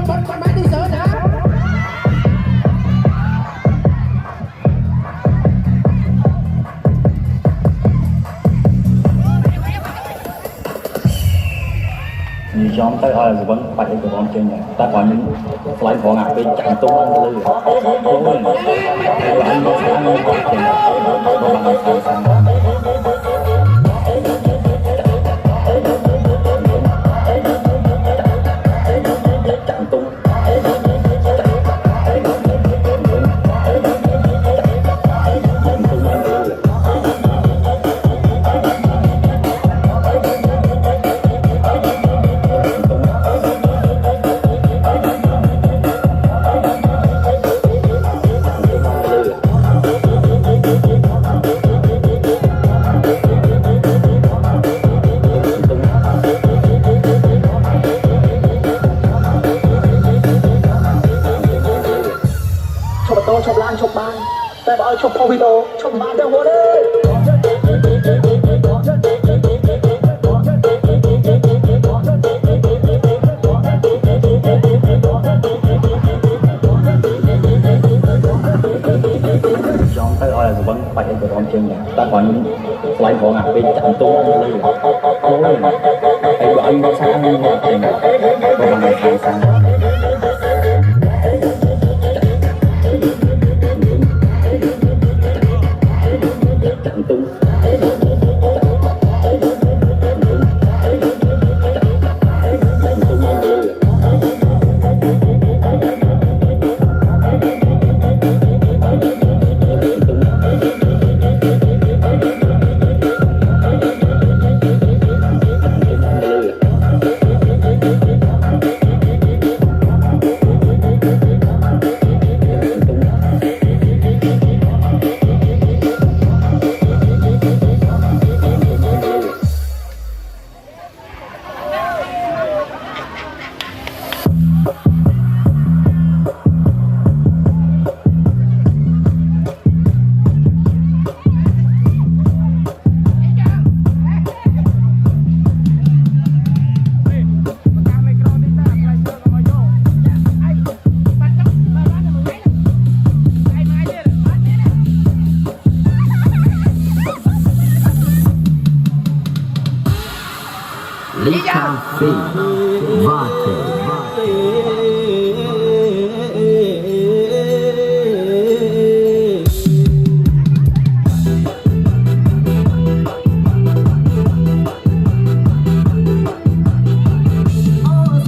con máy đi sớm hả? Như nhóm tới là vẫn phải của con trên này ta có những lại có ngạc bên chạy tung ăn lư đúng rồi anh có sáng con trên này nó bằng sáng sáng chạy tung chụp lan chụp banแต่บอกchụpพอวิดีโอ chụp banเดี๋ยวหัวเลยnhóm tới là vẫn phải của con trên này ta có những lại có ngạc bên chạy tung ăn lư đúng rồi anh có sáng con trên này nó bằng sáng sáng Lý Cà Phê Vate